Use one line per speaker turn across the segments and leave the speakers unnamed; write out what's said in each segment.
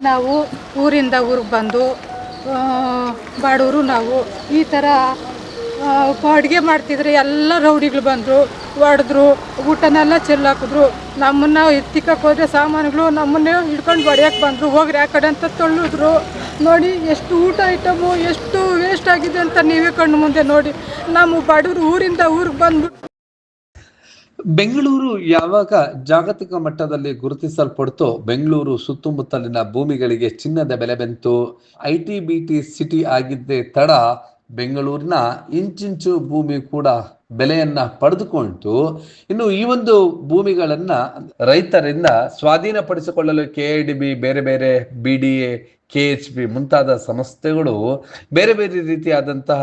ನಾವು ಊರಿಂದ ಊರಿಗೆ ಬಂದು ಬಾಡೂರು ನಾವು ಈ ಥರ ಅಡುಗೆ ಮಾಡ್ತಿದ್ರೆ ಎಲ್ಲ ರೌಡಿಗಳು ಬಂದರು, ಹೊಡೆದ್ರು, ಊಟನೆಲ್ಲ ಚೆಲ್ಲಾಕಿದ್ರು. ನಮ್ಮನ್ನು ಎತ್ತಿಕ್ಕಕ್ಕೆ ಹೋದ್ರೆ ಸಾಮಾನುಗಳು ನಮ್ಮನ್ನೇ ಹಿಡ್ಕೊಂಡು ಹೊಡೆಯಕ್ಕೆ ಬಂದರು. ಹೋಗ್ರಿ ಆ ಕಡೆ ಅಂತ ತಳ್ಳಿದ್ರು. ನೋಡಿ ಎಷ್ಟು ಊಟ ಐಟಮು ಎಷ್ಟು ವೇಸ್ಟ್ ಆಗಿದೆ ಅಂತ ನೀವೇ ಕಣ್ಣು ಮುಂದೆ ನೋಡಿ. ನಮ್ಮ ಬಡವರು ಊರಿಂದ ಊರಿಗೆ ಬಂದ್ಬಿಟ್ಟು
ಬೆಂಗಳೂರು ಯಾವಾಗ ಜಾಗತಿಕ ಮಟ್ಟದಲ್ಲಿ ಗುರುತಿಸಲ್ಪಡ್ತೋ ಬೆಂಗಳೂರು ಸುತ್ತಮುತ್ತಲಿನ ಭೂಮಿಗಳಿಗೆ ಚಿನ್ನದ ಬೆಲೆ ಬಂತು. ITBT ಸಿಟಿ ಆಗಿದ್ದೇ ತಡ ಬೆಂಗಳೂರಿನ ಇಂಚಿಂಚು ಭೂಮಿ ಕೂಡ ಬೆಲೆಯನ್ನ ಪಡೆದುಕೊಂಡು ಇನ್ನು ಈ ಒಂದು ಭೂಮಿಗಳನ್ನ ರೈತರಿಂದ ಸ್ವಾಧೀನಪಡಿಸಿಕೊಳ್ಳಲು KIDB, ಬೇರೆ ಬೇರೆ BDA, KHB ಮುಂತಾದ ಸಂಸ್ಥೆಗಳು ಬೇರೆ ಬೇರೆ ರೀತಿಯಾದಂತಹ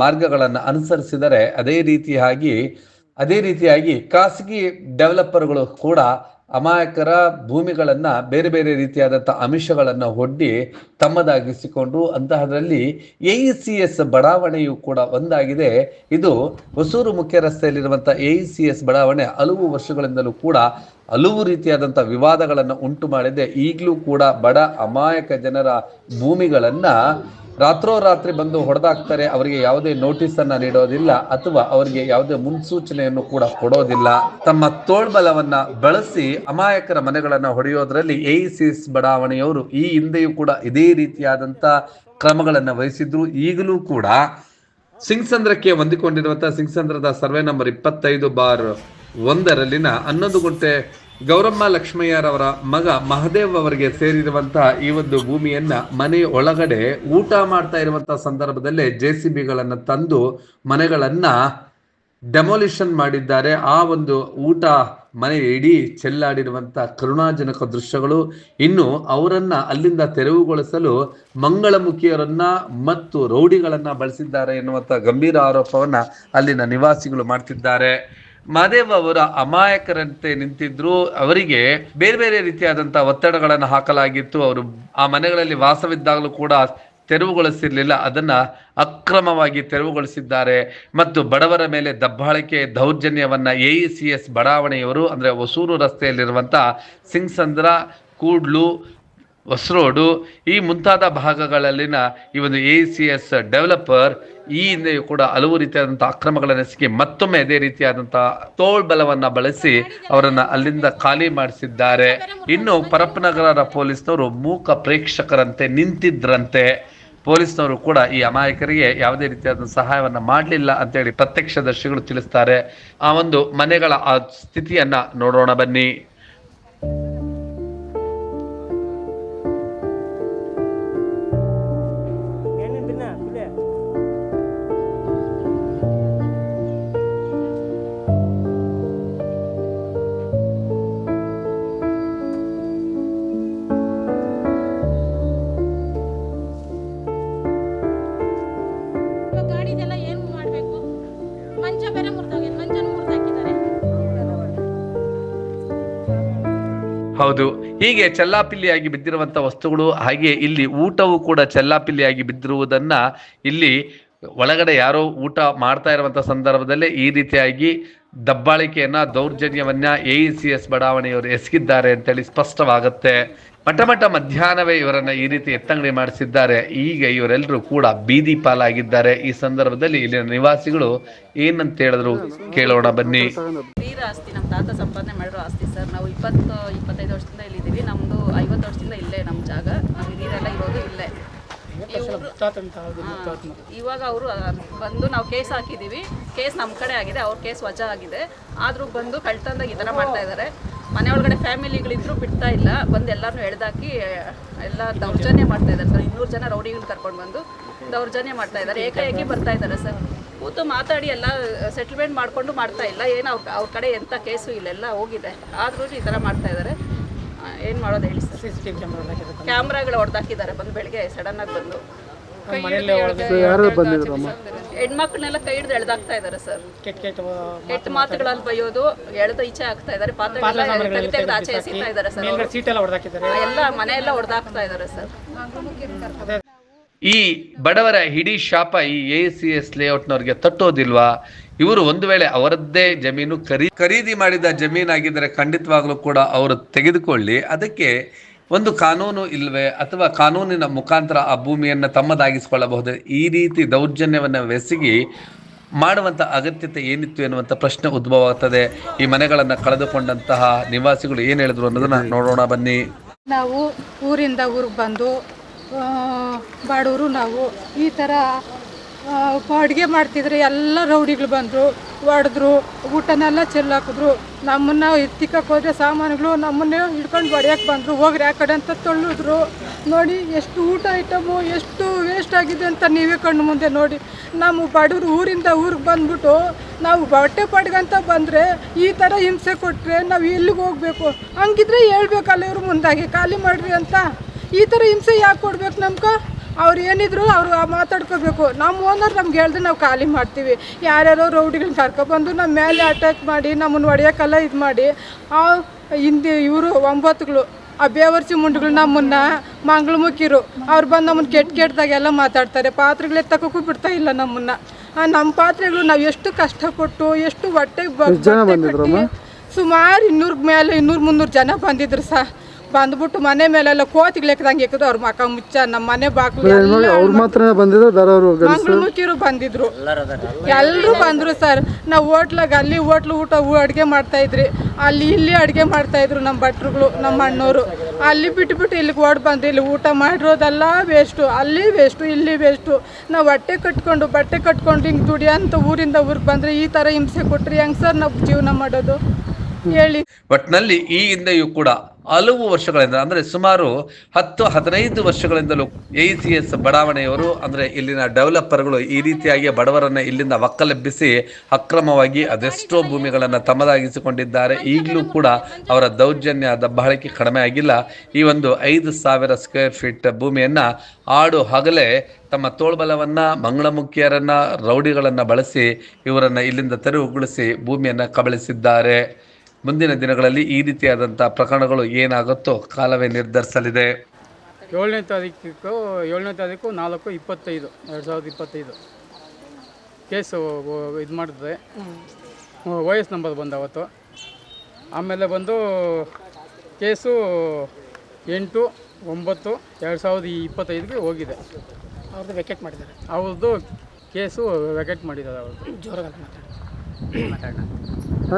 ಮಾರ್ಗಗಳನ್ನು ಅನುಸರಿಸಿದರೆ ಅದೇ ರೀತಿಯಾಗಿ ಖಾಸಗಿ ಡೆವಲಪರ್ಗಳು ಕೂಡ ಅಮಾಯಕರ ಭೂಮಿಗಳನ್ನ ಬೇರೆ ಬೇರೆ ರೀತಿಯಾದಂತಹ ಆಮಿಷಗಳನ್ನು ಒಡ್ಡಿ ತಮ್ಮದಾಗಿಸಿಕೊಂಡು ಅಂತಹದ್ರಲ್ಲಿ AECS ಬಡಾವಣೆಯು ಕೂಡ ಒಂದಾಗಿದೆ. ಇದು ಹೊಸೂರು ಮುಖ್ಯ ರಸ್ತೆಯಲ್ಲಿರುವಂತಹ AECS ಬಡಾವಣೆ ಹಲವು ವರ್ಷಗಳಿಂದಲೂ ಕೂಡ ಹಲವು ರೀತಿಯಾದಂತಹ ವಿವಾದಗಳನ್ನು ಉಂಟು ಮಾಡಿದೆ. ಈಗಲೂ ಕೂಡ ಬಡ ಅಮಾಯಕ ಜನರ ಭೂಮಿಗಳನ್ನ ರಾತ್ರೋರಾತ್ರಿ ಬಂದು ಹೊಡೆದಾಕ್ತಾರೆ. ಅವರಿಗೆ ಯಾವುದೇ ನೋಟಿಸ್ ಅನ್ನ ನೀಡೋದಿಲ್ಲ ಅಥವಾ ಅವರಿಗೆ ಯಾವುದೇ ಮುನ್ಸೂಚನೆಯನ್ನು ಕೂಡ ಕೊಡೋದಿಲ್ಲ. ತಮ್ಮ ತೋಳ್ಬಲವನ್ನ ಬಳಸಿ ಅಮಾಯಕರ ಮನೆಗಳನ್ನ ಹೊಡೆಯೋದ್ರಲ್ಲಿ AECS ಬಡಾವಣೆಯವರು ಈ ಹಿಂದೆಯೂ ಕೂಡ ಇದೇ ರೀತಿಯಾದಂತ ಕ್ರಮಗಳನ್ನ ವಹಿಸಿದ್ರು. ಈಗಲೂ ಕೂಡ ಸಿಂಗ್ಸಂದ್ರಕ್ಕೆ ಹೊಂದಿಕೊಂಡಿರುವಂತಹ ಸಿಂಗ್ಸಂದ್ರದ ಸರ್ವೆ ನಂಬರ್ 25/1 11 ಗುಂಟೆ ಗೌರಮ್ಮ ಲಕ್ಷ್ಮಯ್ಯರವರ ಮಗ ಮಹದೇವ್ ಅವರಿಗೆ ಸೇರಿರುವಂತಹ ಈ ಒಂದು ಭೂಮಿಯನ್ನ ಮನೆಯ ಒಳಗಡೆ ಊಟ ಮಾಡ್ತಾ ಇರುವಂತಹ ಸಂದರ್ಭದಲ್ಲೇ JCBಗಳನ್ನ ತಂದು ಮನೆಗಳನ್ನ ಡೆಮೊಲಿಷನ್ ಮಾಡಿದ್ದಾರೆ. ಆ ಒಂದು ಊಟ ಮನೆ ಇಡೀ ಚೆಲ್ಲಾಡಿರುವಂತಹ ಕರುಣಾಜನಕ ದೃಶ್ಯಗಳು. ಇನ್ನು ಅವರನ್ನ ಅಲ್ಲಿಂದ ತೆರವುಗೊಳಿಸಲು ಮಂಗಳಮುಖಿಯರನ್ನ ಮತ್ತು ರೌಡಿಗಳನ್ನ ಬಳಸಿದ್ದಾರೆ ಎನ್ನುವಂತ ಗಂಭೀರ ಆರೋಪವನ್ನ ಅಲ್ಲಿನ ನಿವಾಸಿಗಳು ಮಾಡ್ತಿದ್ದಾರೆ. ಮಹದೇವ್ ಅವರ ಅಮಾಯಕರಂತೆ ನಿಂತಿದ್ರು. ಅವರಿಗೆ ಬೇರೆ ಬೇರೆ ರೀತಿಯಾದಂತಹ ಒತ್ತಡಗಳನ್ನು ಹಾಕಲಾಗಿತ್ತು. ಅವರು ಆ ಮನೆಗಳಲ್ಲಿ ವಾಸವಿದ್ದಾಗಲೂ ಕೂಡ ತೆರವುಗೊಳಿಸಿರ್ಲಿಲ್ಲ, ಅದನ್ನ ಅಕ್ರಮವಾಗಿ ತೆರವುಗೊಳಿಸಿದ್ದಾರೆ. ಮತ್ತು ಬಡವರ ಮೇಲೆ ದಬ್ಬಾಳಿಕೆ ದೌರ್ಜನ್ಯವನ್ನ AECS ಬಡಾವಣೆಯವರು ಅಂದ್ರೆ ಹೊಸೂರು ರಸ್ತೆಯಲ್ಲಿರುವಂತಹ ಸಿಂಗ್ಸಂದ್ರ, ಕೂಡ್ಲು, ಹೊಸರೋಡು ಈ ಮುಂತಾದ ಭಾಗಗಳಲ್ಲಿನ ಈ ಒಂದು AECS ಡೆವಲಪರ್ ಈ ಹಿಂದೆಯೂ ಕೂಡ ಹಲವು ರೀತಿಯಾದಂತಹ ಅಕ್ರಮಗಳನ್ನು ಎಸಗಿ ಮತ್ತೊಮ್ಮೆ ಅದೇ ರೀತಿಯಾದಂತಹ ತೋಳ್ಬಲವನ್ನ ಬಳಸಿ ಅವರನ್ನ ಅಲ್ಲಿಂದ ಖಾಲಿ ಮಾಡಿಸಿದ್ದಾರೆ. ಇನ್ನು ಪರಪ್ಪನಗರ ಪೊಲೀಸ್ನವರು ಮೂಕ ಪ್ರೇಕ್ಷಕರಂತೆ ನಿಂತಿದ್ರಂತೆ. ಪೊಲೀಸ್ನವರು ಕೂಡ ಈ ಅಮಾಯಕರಿಗೆ ಯಾವುದೇ ರೀತಿಯಾದ ಸಹಾಯವನ್ನ ಮಾಡಲಿಲ್ಲ ಅಂತೇಳಿ ಪ್ರತ್ಯಕ್ಷದರ್ಶಿಗಳು ತಿಳಿಸ್ತಾರೆ. ಆ ಒಂದು ಮನೆಗಳ ಆ ಸ್ಥಿತಿಯನ್ನ ನೋಡೋಣ ಬನ್ನಿ. ಹೌದು, ಹೀಗೆ ಚೆಲ್ಲಾಪಿಲ್ಲಿಯಾಗಿ ಬಿದ್ದಿರುವಂತಹ ವಸ್ತುಗಳು, ಹಾಗೆ ಇಲ್ಲಿ ಊಟವು ಕೂಡ ಚೆಲ್ಲಾಪಿಲ್ಲಿಯಾಗಿ ಬಿದ್ದಿರುವುದನ್ನ ಇಲ್ಲಿ ಒಳಗಡೆ ಯಾರೋ ಊಟ ಮಾಡ್ತಾ ಇರುವಂತಹ ಸಂದರ್ಭದಲ್ಲೇ ಈ ರೀತಿಯಾಗಿ ದಬ್ಬಾಳಿಕೆಯನ್ನ ದೌರ್ಜನ್ಯವನ್ನ AECS ಬಡಾವಣೆಯವರು ಎಸಗಿದ್ದಾರೆ ಅಂತೇಳಿ ಸ್ಪಷ್ಟವಾಗುತ್ತೆ. ಮಠ ಮಧ್ಯಾಹ್ನವೇ ಇವರನ್ನ ಈ ರೀತಿ ಎತ್ತಂಗಡಿ ಮಾಡಿಸಿದ್ದಾರೆ. ಈಗ ಇವರೆಲ್ಲರೂ ಕೂಡ ಬೀದಿ ಪಾಲಾಗಿದ್ದಾರೆ. ಈ ಸಂದರ್ಭದಲ್ಲಿ ಇಲ್ಲಿನ ನಿವಾಸಿಗಳು ಏನಂತ ಹೇಳಿದ್ರು ಕೇಳೋಣ ಬನ್ನಿ.
ಆಸ್ತಿ ನಮ್ಮ ತಾತ ಸಂಪಾದನೆ ಮಾಡಿರೋ ಆಸ್ತಿ ಸರ್. ನಾವು 20-25 ವರ್ಷದಿಂದ ಇಲ್ಲಿದ್ದೀವಿ. ನಮ್ಮದು 50 ವರ್ಷದಿಂದ ಇಲ್ಲೇ ನಮ್ಮ ಜಾಗ. ನಾವು ನೀರೆಲ್ಲ ಇರೋದು ಇಲ್ಲೇ. ಇವಾಗ ಅವರು ಬಂದು ನಾವು ಕೇಸ್ ಹಾಕಿದ್ದೀವಿ. ಕೇಸ್ ನಮ್ಮ ಕಡೆ ಆಗಿದೆ, ಅವ್ರ ಕೇಸ್ ವಜಾ ಆಗಿದೆ. ಆದರೂ ಬಂದು ಕಳ್ತಂದಾಗ ಈ ಥರ ಮಾಡ್ತಾ ಇದ್ದಾರೆ. ಮನೆ ಒಳಗಡೆ ಫ್ಯಾಮಿಲಿಗಳಿದ್ರು ಬಿಡ್ತಾ ಇಲ್ಲ, ಬಂದು ಎಲ್ಲರನ್ನೂ ಎಳ್ದಾಕಿ ಎಲ್ಲ ದೌರ್ಜನ್ಯ ಮಾಡ್ತಾ ಇದ್ದಾರೆ ಸರ್. 200 ಜನ ರೌಡಿಗಳು ಕರ್ಕೊಂಡು ಬಂದು ದೌರ್ಜನ್ಯ ಮಾಡ್ತಾ ಇದ್ದಾರೆ. ಏಕಾಏಕಿ ಬರ್ತಾ ಇದ್ದಾರೆ ಸರ್. ಕೂತು ಮಾತಾಡಿ ಎಲ್ಲ ಸೆಟಲ್ಮೆಂಟ್ ಮಾಡಿಕೊಂಡು ಮಾಡ್ತಾ ಇಲ್ಲ. ಏನು ಅವ್ರ ಕಡೆ ಎಂಥ ಕೇಸು ಇಲ್ಲೆಲ್ಲ ಹೋಗಿದೆ, ಆದ್ರೂ ಈ ಥರ ಮಾಡ್ತಾ ಇದ್ದಾರೆ. ಏನು ಮಾಡೋದು ಹೇಳಿ ಸರ್. CCTV ಕ್ಯಾಮ್ರಾಗಳು ಹೊಡೆದಾಕಿದ್ದಾರೆ. ಬಂದು ಬೆಳಗ್ಗೆ ಸಡನ್ನಾಗಿ ಬಂದು ಹೆಣ್ಮಕ್ಳನ್ನೆಲ್ಲ ಕೈ ಹಿಡಿದು ಎಳ್ದಾಕ್ತಾ ಇದ್ದಾರೆ ಸರ್. ಕೆಟ್ಟ ಮಾತುಗಳಲ್ಲಿ ಬೈಯೋದು, ಎಳೆದು ಈಚೆ ಹಾಕ್ತಾ ಇದ್ದಾರೆ. ಪಾತ್ರೆ ತೆಗೆದು ಆಚೆ ಎಸಿತಾ ಇದ್ದಾರೆ ಸರ್. ಎಲ್ಲ ಮನೆಯೆಲ್ಲ ಹೊಡೆದಾಕ್ತಾ ಇದ್ದಾರೆ ಸರ್.
ಈ ಬಡವರ ಹಿಡೀ ಶಾಪ ಈ AECS ಲೇಔಟ್ನವ್ರಿಗೆ ತಟ್ಟೋದಿಲ್ವಾ? ಇವರು ಒಂದು ವೇಳೆ ಅವರದ್ದೇ ಜಮೀನು ಖರೀದಿ ಮಾಡಿದ ಜಮೀನಾಗಿದ್ದರೆ ಖಂಡಿತವಾಗ್ಲೂ ಕೂಡ ಅವರು ತೆಗೆದುಕೊಳ್ಳಿ, ಅದಕ್ಕೆ ಒಂದು ಕಾನೂನು ಇಲ್ವೇ ಅಥವಾ ಕಾನೂನಿನ ಮುಖಾಂತರ ಆ ಭೂಮಿಯನ್ನು ತಮ್ಮದಾಗಿಸಿಕೊಳ್ಳಬಹುದೇ? ಈ ರೀತಿ ದೌರ್ಜನ್ಯವನ್ನು ಎಸಗಿ ಮಾಡುವಂಥ ಅಗತ್ಯತೆ ಏನಿತ್ತು ಎನ್ನುವಂಥ ಪ್ರಶ್ನೆ ಉದ್ಭವ ಆಗ್ತದೆ. ಈ ಮನೆಗಳನ್ನು ಕಳೆದುಕೊಂಡಂತಹ ನಿವಾಸಿಗಳು ಏನು ಹೇಳಿದ್ರು ಅನ್ನೋದನ್ನ ನೋಡೋಣ ಬನ್ನಿ.
ನಾವು ಊರಿಂದ ಊರಿಗೆ ಬಂದು ಬಾಡೂರು ನಾವು ಈ ಥರ ಅಡುಗೆ ಮಾಡ್ತಿದ್ರೆ ಎಲ್ಲ ರೌಡಿಗಳು ಬಂದರು, ಹೊಡೆದ್ರು, ಊಟನೆಲ್ಲ ಚೆಲ್ಲಾಕಿದ್ರು. ನಮ್ಮನ್ನು ಎತ್ತಿಕ್ಕಕ್ಕೆ ಹೋದ್ರೆ ಸಾಮಾನುಗಳು ನಮ್ಮನ್ನೇ ಹಿಡ್ಕೊಂಡು ಹೊಡೆಯೋಕ್ಕೆ ಬಂದರು. ಹೋಗ್ರಿ ಆ ಕಡೆ ಅಂತ ತಳ್ಳಿದ್ರು. ನೋಡಿ ಎಷ್ಟು ಊಟ ಐಟಮು ಎಷ್ಟು ವೇಸ್ಟ್ ಆಗಿದೆ ಅಂತ ನೀವೇ ಕಣ್ಣು ಮುಂದೆ ನೋಡಿ. ನಮ್ಮ ಬಡವರು ಊರಿಂದ ಊರಿಗೆ ಬಂದ್ಬಿಟ್ಟು ನಾವು ಬಟ್ಟೆ ಪಡ್ಗಂತ ಬಂದರೆ ಈ ಥರ ಹಿಂಸೆ ಕೊಟ್ಟರೆ ನಾವು ಎಲ್ಲಿಗೆ ಹೋಗಬೇಕು? ಹಂಗಿದ್ರೆ ಹೇಳ್ಬೇಕಲ್ಲ ಇವರು ಮುಂದಾಗಿ ಖಾಲಿ ಮಾಡಿರಿ ಅಂತ. ಈ ಥರ ಹಿಂಸೆ ಯಾಕೆ ಕೊಡ್ಬೇಕು ನಮ್ಗೆ? ಅವ್ರು ಏನಿದ್ರು ಅವರು ಮಾತಾಡ್ಕೋಬೇಕು. ನಮ್ಮ ಓನರ್ ನಮ್ಗೆ ಹೇಳಿದ್ರೆ ನಾವು ಖಾಲಿ ಮಾಡ್ತೀವಿ. ಯಾರ್ಯಾರೋ ರೌಡಿಗಳನ್ನ ಕರ್ಕೊಬಂದು ನಮ್ಮ ಮೇಲೆ ಅಟ್ಯಾಕ್ ಮಾಡಿ ನಮ್ಮನ್ನು ಹೊಡೆಯೋಕ್ಕೆಲ್ಲ ಇದು ಮಾಡಿ ಹಿಂದೆ ಇವರು 9ಗಳು ಆ ಬೇವರ್ಸಿ ಮುಂಡುಗಳು ನಮ್ಮನ್ನು ಮಂಗಳಮುಖಿರು ಅವ್ರು ಬಂದು ನಮ್ಮನ್ನು ಕೆಟ್ಟದಾಗೆಲ್ಲ ಮಾತಾಡ್ತಾರೆ. ಪಾತ್ರೆಗಳು ಎತ್ತಕ್ಕೂ ಬಿಡ್ತಾ ಇಲ್ಲ ನಮ್ಮನ್ನು. ನಮ್ಮ ಪಾತ್ರೆಗಳು ನಾವು ಎಷ್ಟು ಕಷ್ಟಪಟ್ಟು ಎಷ್ಟು ಹೊಟ್ಟೆಗೆ ಕಟ್ಟಿ ಸುಮಾರು 200-300 ಜನ ಬಂದಿದ್ರು ಸರ್. ಬಂದ್ಬಿಟ್ಟು ಮನೆ ಮೇಲೆಲ್ಲ ಕೋತಿಗಳು ಎಕ್ಕದಂಗೆ ಎಕ್ಕದು ಅವ್ರ ಮಕ ಮುಚ್ಚ ನಮ್ಮ ಮನೆ ಬಾಗಿಲು ಮಂಗಳಮುಖಿರು ಬಂದಿದ್ರು, ಎಲ್ಲರೂ ಬಂದರು ಸರ್. ನಾವು ಹೋಟ್ಲಾಗ ಅಲ್ಲಿ ಊಟ ಅಡುಗೆ ಮಾಡ್ತಾಯಿದ್ರಿ, ಅಲ್ಲಿ ಇಲ್ಲಿ ಅಡುಗೆ ಮಾಡ್ತಾಯಿದ್ರು ನಮ್ಮ ಭಟ್ರುಗಳು ನಮ್ಮ ಅಣ್ಣವರು. ಅಲ್ಲಿ ಬಿಟ್ಟು ಇಲ್ಲಿಗೆ ಓಡಿ ಬಂದು ಇಲ್ಲಿ ಊಟ ಮಾಡಿರೋದೆಲ್ಲ ವೇಸ್ಟು, ಅಲ್ಲಿ ವೇಸ್ಟು ಇಲ್ಲಿ ವೇಸ್ಟು. ನಾವು ಬಟ್ಟೆ ಕಟ್ಕೊಂಡು ಹಿಂಗೆ ದುಡಿಯೋಂಥ ಊರಿಂದ ಊರಿಗೆ ಬಂದರೆ ಈ ಥರ ಹಿಂಸೆ ಕೊಟ್ಟರೆ ಹೆಂಗೆ ಸರ್ ನಾವು ಜೀವನ ಮಾಡೋದು ಹೇಳಿ?
ಒಟ್ಟಿನಲ್ಲಿ ಈ ಹಿಂದೆಯೂ ಕೂಡ ಹಲವು ವರ್ಷಗಳಿಂದ ಅಂದರೆ ಸುಮಾರು 10-15 ವರ್ಷಗಳಿಂದಲೂ ACS ಬಡಾವಣೆಯವರು ಅಂದರೆ ಇಲ್ಲಿನ ಡೆವಲಪರ್ಗಳು ಈ ರೀತಿಯಾಗಿ ಬಡವರನ್ನು ಇಲ್ಲಿಂದ ಒಕ್ಕಲೆಬ್ಬಿಸಿ ಅಕ್ರಮವಾಗಿ ಅದೆಷ್ಟೋ ಭೂಮಿಗಳನ್ನು ತಮ್ಮದಾಗಿಸಿಕೊಂಡಿದ್ದಾರೆ. ಈಗಲೂ ಕೂಡ ಅವರ ದೌರ್ಜನ್ಯ ದಬ್ಬಾಳಿಕೆ ಕಡಿಮೆ ಆಗಿಲ್ಲ. ಈ ಒಂದು 5,000 ಸ್ಕ್ವೇರ್ ಫೀಟ್ ಭೂಮಿಯನ್ನು ಆಡು ಹಗಲೇ ತಮ್ಮ ತೋಳ್ಬಲವನ್ನು ಮಂಗಳಮುಖಿಯರನ್ನ ರೌಡಿಗಳನ್ನು ಬಳಸಿ ಇವರನ್ನು ಇಲ್ಲಿಂದ ತೆರವುಗೊಳಿಸಿ ಭೂಮಿಯನ್ನು ಕಬಳಿಸಿದ್ದಾರೆ. ಮುಂದಿನ ದಿನಗಳಲ್ಲಿ ಈ ರೀತಿಯಾದಂಥ ಪ್ರಕರಣಗಳು ಏನಾಗುತ್ತೋ ಕಾಲವೇ ನಿರ್ಧರಿಸಲಿದೆ.
7ನೇ ತಾರೀಕು 4/25/2025 ಕೇಸು ಇದು ಮಾಡಿದ್ರೆ OS ನಂಬರ್ ಬಂದು ಅವತ್ತು. ಆಮೇಲೆ ಬಂದು ಕೇಸು 8/9/2025 ಹೋಗಿದೆ.
ಅವ್ರದ್ದು ವೆಕೆಟ್ ಮಾಡಿದ್ದಾರೆ.
ಅವ್ರದ್ದು ಕೇಸು ವೆಕೆಟ್ ಮಾಡಿದ್ದಾರೆ. ಅವ್ರದ್ದು
ಜೋರಾಗಿ ಮಾತಾಡೋಣ.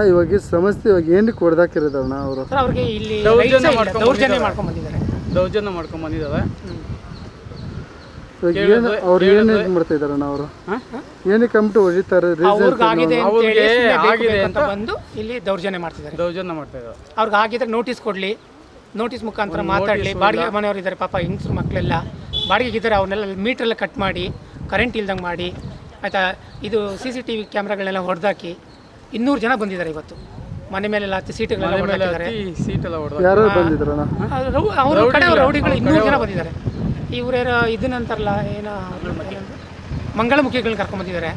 ಇವಾಗ ಸಮಸ್ಯೆ ಇವಾಗ ಏನಕ್ಕೆ ಹೊಡೆದಾಕಿರೋದಣ್ಣ ಅವರು?
ಅವ್ರಿಗೆ ಇಲ್ಲಿ
ದೌರ್ಜನ್ಯ
ಮಾಡ್ಕೊಂಡು ಬಂದಿದ್ದಾರೆ.
ಅವ್ರು ಏನು ಮಾಡ್ತಾ ಇದಾರಣ್ಣ? ಅವರು ಏನಕ್ಕೆ ಕಂಪ್ಯೂಟರ್ ಹೊಡಿತಾರೆ?
ಅವ್ರಿಗೆ ಆಗಿದೆ ಅಂತ ಬಂದು ಇಲ್ಲಿ ದೌರ್ಜನ್ಯ ಮಾಡ್ತಿದ್ದಾರೆ. ಅವ್ರಿಗೆ ಆಗಿದ್ರೆ ನೋಟಿಸ್ ಕೊಡಲಿ, ನೋಟಿಸ್ ಮುಖಾಂತರ ಮಾತಾಡಲಿ. ಬಾಡಿಗೆ ಮನೆಯವರು ಇದ್ದಾರೆ ಪಾಪ, ಹೆಂಗಸರು ಮಕ್ಕಳೆಲ್ಲ ಬಾಡಿಗೆಗಿದ್ದಾರೆ. ಅವ್ರನ್ನೆಲ್ಲ ಮೀಟ್ರೆಲ್ಲ ಕಟ್ ಮಾಡಿ ಕರೆಂಟ್ ಇಲ್ದಂಗೆ ಮಾಡಿ ಆಯಿತಾ. ಇದು CCTV ಕ್ಯಾಮ್ರಾಗಳನ್ನೆಲ್ಲ ಹೊಡೆದಾಕಿ 200 ಜನ ಬಂದಿದ್ದಾರೆ ಇವತ್ತು. ಮನೆ ಮೇಲೆಲ್ಲ ಹತ್ತಿ ಸೀಟುಗಳೆಲ್ಲ ಹೊಡೆದಾಕಿದ್ದಾರೆ.
ಯಾರು ಬಂದಿದ್ರಣ್ಣ?
ಅವ್ರ ಕಡೆ ರೌಡಿಗಳು 200 ಜನ ಬಂದಿದ್ದಾರೆ. ಇವರೇನೋ ಇದನ್ನಂತಾರಲ್ಲ ಏನೋ ಮಂಗಳಮುಖಿಗಳನ್ನ ಕರ್ಕೊಂಡ್ಬಂದಿದ್ದಾರೆ.